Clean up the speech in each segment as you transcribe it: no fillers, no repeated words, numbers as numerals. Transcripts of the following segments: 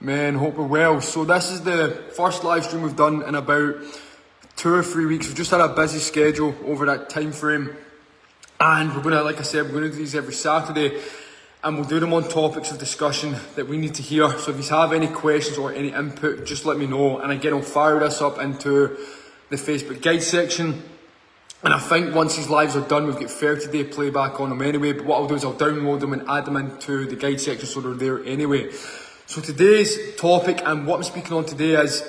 Man, hope we're well. So this is the first live stream we've done in about 2 or 3 weeks. We've just had a busy schedule over that time frame, and we're gonna, like I said, we're gonna do these every Saturday, and we'll do them on topics of discussion that we need to hear. So if you have any questions or any input, just let me know. And again, I'll fire this up into the Facebook guide section. And I think once these lives are done, we've got 30-day playback on them anyway. But what I'll do is I'll download them and add them into the guide section so they're there anyway. So today's topic and what I'm speaking on today is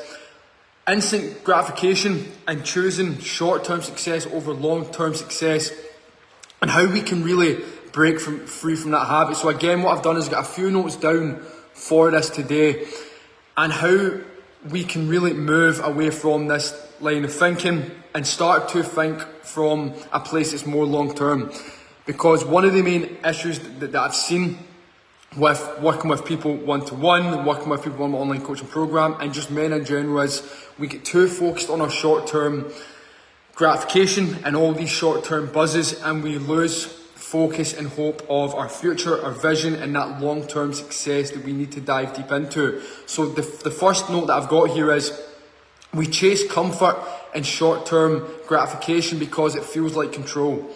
instant gratification and choosing short-term success over long-term success, and how we can really break free from that habit. So again, what I've done is got a few notes down for this today and how we can really move away from this line of thinking and start to think from a place that's more long-term. Because one of the main issues that I've seen with working with people one-to-one, working with people on my online coaching program, and just men in general, is we get too focused on our short-term gratification and all these short-term buzzes, and we lose focus and hope of our future, our vision, and that long-term success that we need to dive deep into. So the first note that I've got here is we chase comfort and short-term gratification because it feels like control.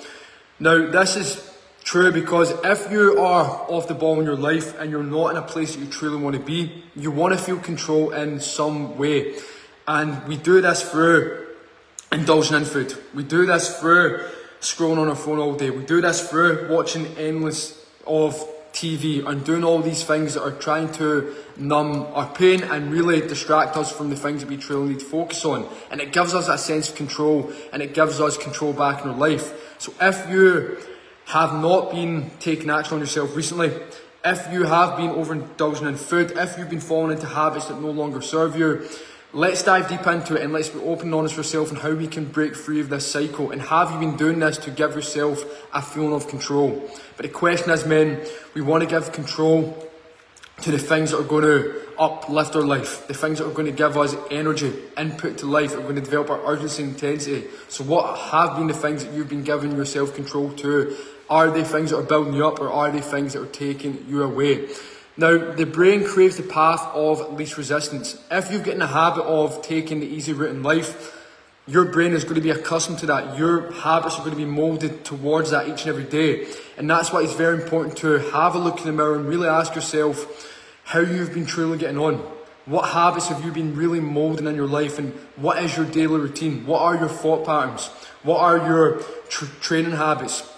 Now, this is true because if you are off the ball in your life and you're not in a place that you truly want to be, you want to feel control in some way. And we do this through indulging in food. We do this through scrolling on our phone all day. We do this through watching endless of TV and doing all these things that are trying to numb our pain and really distract us from the things that we truly need to focus on. And it gives us that sense of control, and it gives us control back in our life. So if you have not been taking action on yourself recently, if you have been overindulging in food, if you've been falling into habits that no longer serve you, let's dive deep into it and let's be open and honest with ourselves on how we can break free of this cycle. And have you been doing this to give yourself a feeling of control? But the question is, men, we want to give control to the things that are going to uplift our life, the things that are going to give us energy, input to life, that are going to develop our urgency and intensity. So what have been the things that you've been giving yourself control to? Are they things that are building you up, or are they things that are taking you away? Now, the brain craves the path of least resistance. If you've got in the habit of taking the easy route in life, your brain is going to be accustomed to that. Your habits are going to be molded towards that each and every day. And that's why it's very important to have a look in the mirror and really ask yourself how you've been truly getting on. What habits have you been really molding in your life, and what is your daily routine? What are your thought patterns? What are your training habits?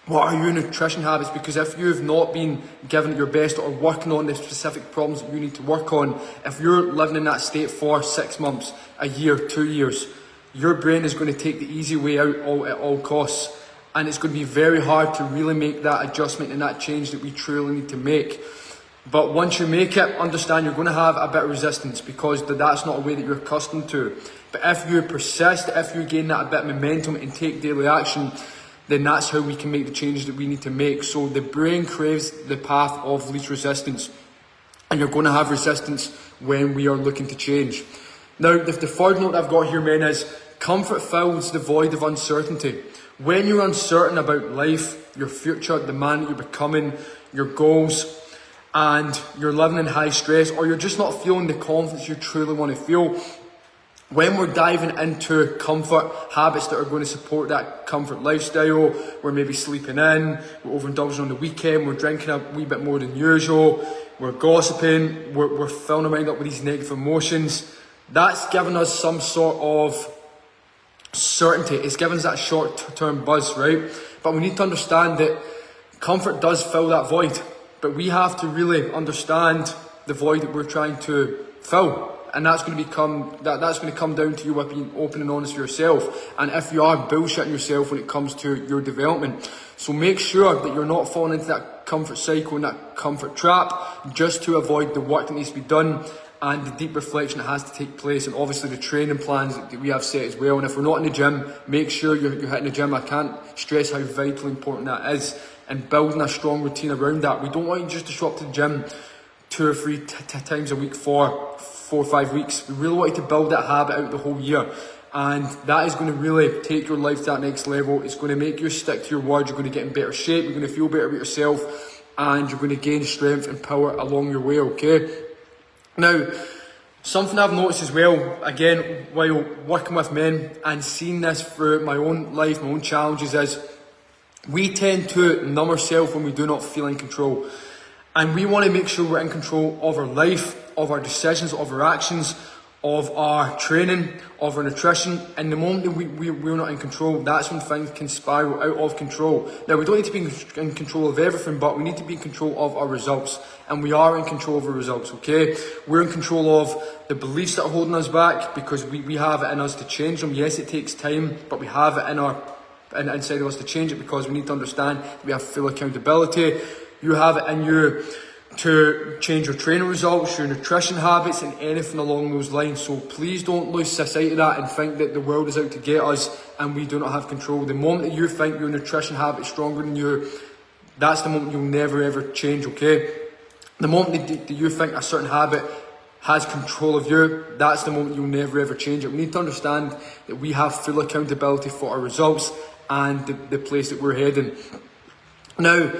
What are your nutrition habits? Because if you have not been giving it your best or working on the specific problems that you need to work on, if you're living in that state for 6 months, a year, 2 years, your brain is going to take the easy way out at all costs. And it's going to be very hard to really make that adjustment and that change that we truly need to make. But once you make it, understand you're going to have a bit of resistance because that's not a way that you're accustomed to. But if you persist, if you gain that a bit of momentum and take daily action, then that's how we can make the changes that we need to make. So the brain craves the path of least resistance, and you're going to have resistance when we are looking to change. Now, the third note I've got here, men, is comfort fills the void of uncertainty. When you're uncertain about life, your future, the man that you're becoming, your goals, and you're living in high stress, or you're just not feeling the confidence you truly want to feel, when we're diving into comfort habits that are going to support that comfort lifestyle, we're maybe sleeping in, we're overindulging on the weekend, we're drinking a wee bit more than usual, we're gossiping, we're filling our mind up with these negative emotions, that's giving us some sort of certainty. It's giving us that short-term buzz, right? But we need to understand that comfort does fill that void, but we have to really understand the void that we're trying to fill. And that's going to come down to you with being open and honest with yourself. And if you are bullshitting yourself when it comes to your development. So make sure that you're not falling into that comfort cycle and that comfort trap just to avoid the work that needs to be done and the deep reflection that has to take place, and obviously the training plans that we have set as well. And if we're not in the gym, make sure you're hitting the gym. I can't stress how vitally important that is, and building a strong routine around that. We don't want you just to show up to the gym 2 or 3 times a week for 4 or 5 weeks. We really want you to build that habit out the whole year, and that is going to really take your life to that next level. It's going to make you stick to your word. You're going to get in better shape, you're going to feel better about yourself, and you're going to gain strength and power along your way, okay? Now, something I've noticed as well, again, while working with men and seeing this through my own life, my own challenges, is we tend to numb ourselves when we do not feel in control. And we want to make sure we're in control of our life, of our decisions, of our actions, of our training, of our nutrition. And the moment that we're not in control, that's when things can spiral out of control. Now, we don't need to be in control of everything, but we need to be in control of our results. And we are in control of our results, okay? We're in control of the beliefs that are holding us back, because we have it in us to change them. Yes, it takes time, but we have it inside of us to change it, because we need to understand that we have full accountability. You have it in you to change your training results, your nutrition habits, and anything along those lines. So please don't lose sight of that and think that the world is out to get us and we do not have control. The moment that you think your nutrition habit is stronger than you, that's the moment you'll never ever change, okay? The moment that you think a certain habit has control of you, that's the moment you'll never ever change it. We need to understand that we have full accountability for our results and the place that we're heading. Now,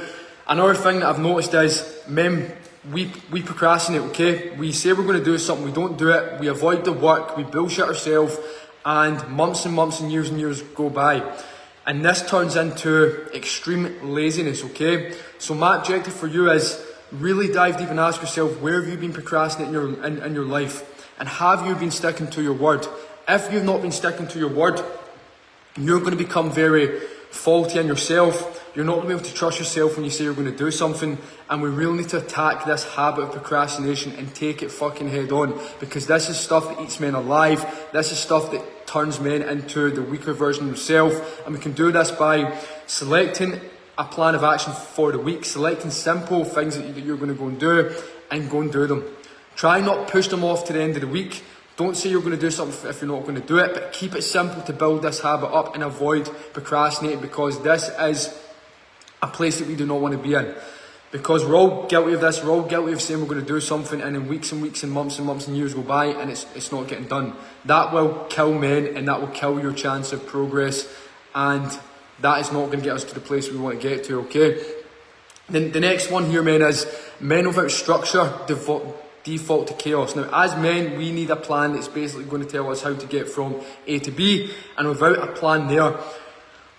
another thing that I've noticed is, men, we procrastinate, okay? We say we're going to do something, we don't do it, we avoid the work, we bullshit ourselves, and months and years go by. And this turns into extreme laziness, okay? So my objective for you is really dive deep and ask yourself, where have you been procrastinating in your life? And have you been sticking to your word? If you've not been sticking to your word, you're going to become very faulty in yourself. You're not going to be able to trust yourself when you say you're going to do something. And we really need to attack this habit of procrastination and take it fucking head on, because this is stuff that eats men alive. This is stuff that turns men into the weaker version of themselves. And we can do this by selecting a plan of action for the week, selecting simple things that you're going to go and do them. Try not push them off to the end of the week. Don't say you're going to do something if you're not going to do it, but keep it simple to build this habit up and avoid procrastinating, because this is a place that we do not want to be in. Because we're all guilty of this, we're all guilty of saying we're going to do something, and then weeks and months and years go by and it's not getting done. That will kill men, and that will kill your chance of progress, and that is not going to get us to the place we want to get to, okay? Then the next one here, men, is men without structure default to chaos. Now, as men, we need a plan that's basically going to tell us how to get from A to B, and without a plan there,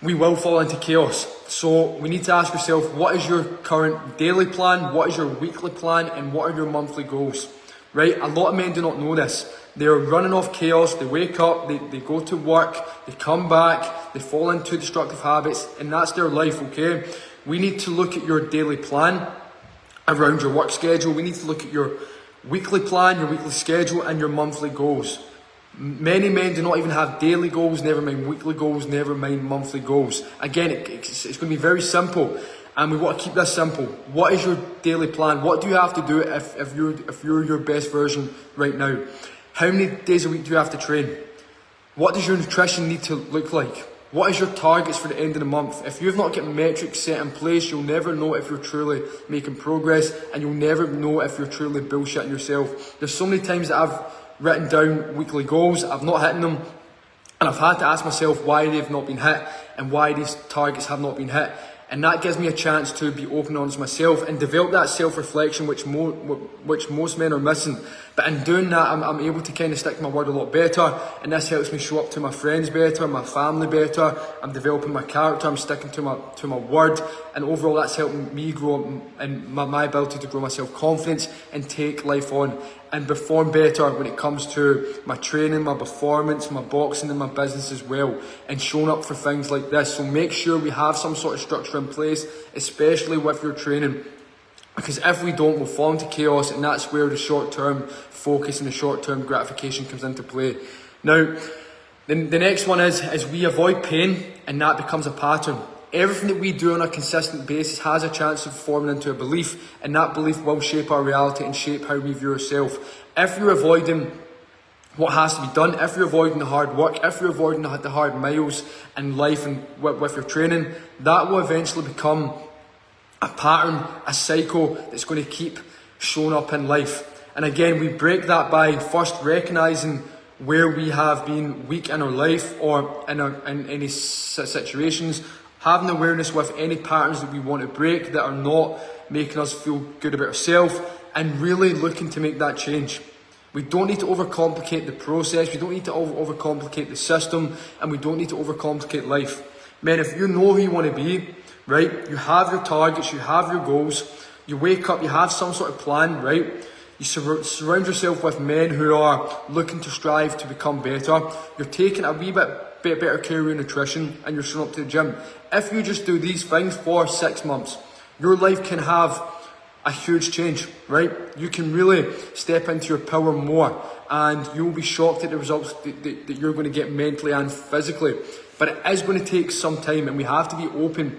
we will fall into chaos. So we need to ask yourself, what is your current daily plan, what is your weekly plan, and what are your monthly goals? Right? A lot of men do not know this. They're running off chaos, they wake up, they go to work, they come back, they fall into destructive habits, and that's their life, okay? We need to look at your daily plan around your work schedule. We need to look at your weekly plan, your weekly schedule, and your monthly goals. Many men do not even have daily goals, never mind weekly goals, never mind monthly goals. Again, it's going to be very simple, and we want to keep this simple. What is your daily plan? What do you have to do if you're your best version right now? How many days a week do you have to train? What does your nutrition need to look like? What is your targets for the end of the month? If you've not got metrics set in place, you'll never know if you're truly making progress, and you'll never know if you're truly bullshitting yourself. There's so many times that I've written down weekly goals, I've not hit them, and I've had to ask myself why they've not been hit and why these targets have not been hit. And that gives me a chance to be open and honest with myself and develop that self-reflection which most men are missing. But in doing that, I'm able to kind of stick to my word a lot better, and this helps me show up to my friends better, my family better. I'm developing my character, I'm sticking to my word, and overall that's helping me grow and my ability to grow my self-confidence and take life on and perform better when it comes to my training, my performance, my boxing and my business as well, and showing up for things like this. So make sure we have some sort of structure in place, especially with your training, because if we don't, we'll fall into chaos, and that's where the short-term focus and the short-term gratification comes into play. Now, the next one is we avoid pain, and that becomes a pattern. Everything that we do on a consistent basis has a chance of forming into a belief, and that belief will shape our reality and shape how we view ourselves. If you're avoiding what has to be done, if you're avoiding the hard work, if you're avoiding the hard miles in life and with your training, that will eventually become a pattern, a cycle that's going to keep showing up in life. And again, we break that by first recognising where we have been weak in our life or in any situations, having awareness with any patterns that we want to break that are not making us feel good about ourselves, and really looking to make that change. We don't need to overcomplicate the process, we don't need to overcomplicate the system, and we don't need to overcomplicate life. Man, if you know who you want to be, right, you have your targets, you have your goals, you wake up, you have some sort of plan, right, you surround yourself with men who are looking to strive to become better, you're taking a wee bit better care of your nutrition, and you're showing up to the gym. If you just do these things for 6 months, your life can have a huge change, right? You can really step into your power more, and you'll be shocked at the results that you're going to get mentally and physically. But it is going to take some time, and we have to be open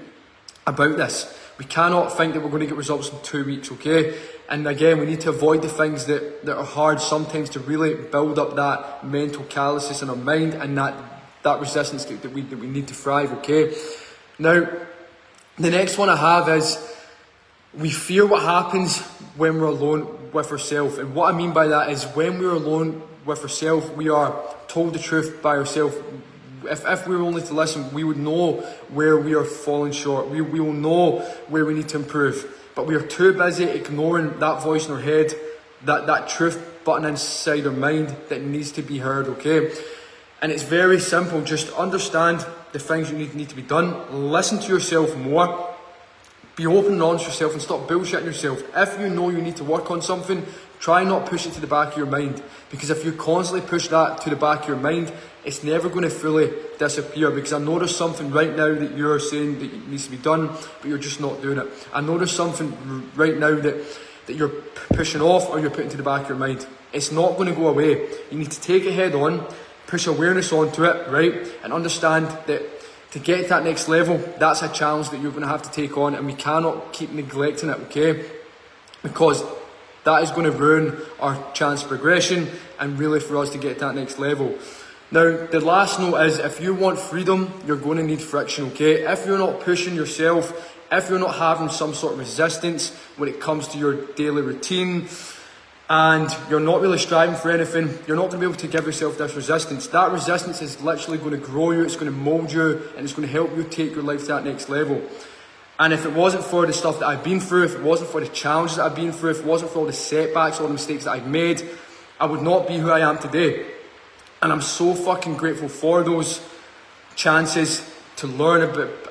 about this. We cannot think that we're going to get results in 2 weeks, okay? And again, we need to avoid the things that are hard sometimes to really build up that mental callousness in our mind and that resistance that we need to thrive, okay? Now, the next one I have is we fear what happens when we're alone with ourselves. And what I mean by that is when we're alone with ourselves, we are told the truth by ourselves. If we were only to listen, we would know where we are falling short. We will know where we need to improve. But we are too busy ignoring that voice in our head, that truth button inside our mind that needs to be heard, okay? And it's very simple. Just understand the things you need to be done. Listen to yourself more. Be open and honest with yourself and stop bullshitting yourself. If you know you need to work on something, try not push it to the back of your mind. Because if you constantly push that to the back of your mind, it's never going to fully disappear. Because I know there's something right now that you're saying that needs to be done, but you're just not doing it. I know there's something right now that you're pushing off or you're putting to the back of your mind. It's not going to go away. You need to take it head on, push awareness onto it, right? And understand that to get to that next level, that's a challenge that you're going to have to take on, and we cannot keep neglecting it, okay? Because that is going to ruin our chance of progression and really for us to get to that next level. Now, the last note is if you want freedom, you're going to need friction, okay? If you're not pushing yourself, if you're not having some sort of resistance when it comes to your daily routine, and you're not really striving for anything, you're not going to be able to give yourself this resistance. That resistance is literally going to grow you, it's going to mould you, and it's going to help you take your life to that next level. And if it wasn't for the stuff that I've been through, if it wasn't for the challenges that I've been through, if it wasn't for all the setbacks, all the mistakes that I've made, I would not be who I am today. And I'm so fucking grateful for those chances to learn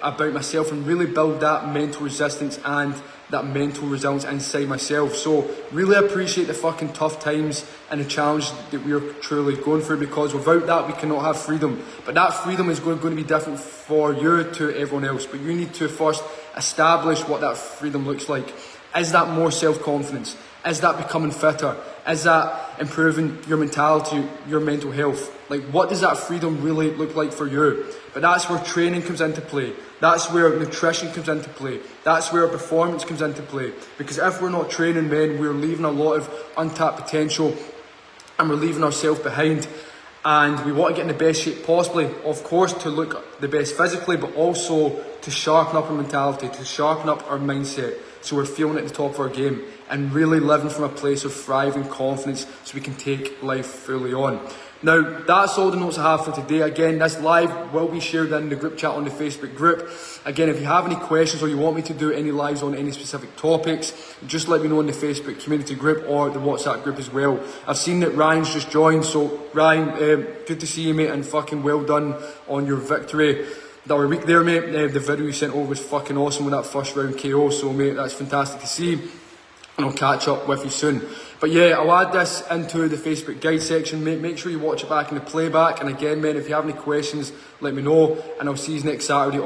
about myself and really build that mental resistance and that mental resilience inside myself. So really appreciate the fucking tough times and the challenge that we're truly going through, because without that we cannot have freedom. But that freedom is going to be different for you to everyone else. But you need to first establish what that freedom looks like. Is that more self-confidence? Is that becoming fitter? Is that improving your mentality, your mental health? Like, what does that freedom really look like for you? But that's where training comes into play. That's where nutrition comes into play. That's where performance comes into play. Because if we're not training, men, we're leaving a lot of untapped potential and we're leaving ourselves behind. And we want to get in the best shape possibly, of course, to look the best physically, but also to sharpen up our mentality, to sharpen up our mindset, so we're feeling at the top of our game and really living from a place of thriving confidence so we can take life fully on. Now, that's all the notes I have for today. Again, this live will be shared in the group chat on the Facebook group. Again, if you have any questions or you want me to do any lives on any specific topics, just let me know in the Facebook community group or the WhatsApp group as well. I've seen that Ryan's just joined, so Ryan, good to see you, mate, and fucking well done on your victory the other week there, mate. The video you sent over was fucking awesome with that first round KO, so mate, that's fantastic to see. And I'll catch up with you soon. But yeah, I'll add this into the Facebook guide section, mate. Make sure you watch it back in the playback. And again, mate, if you have any questions, let me know. And I'll see you next Saturday.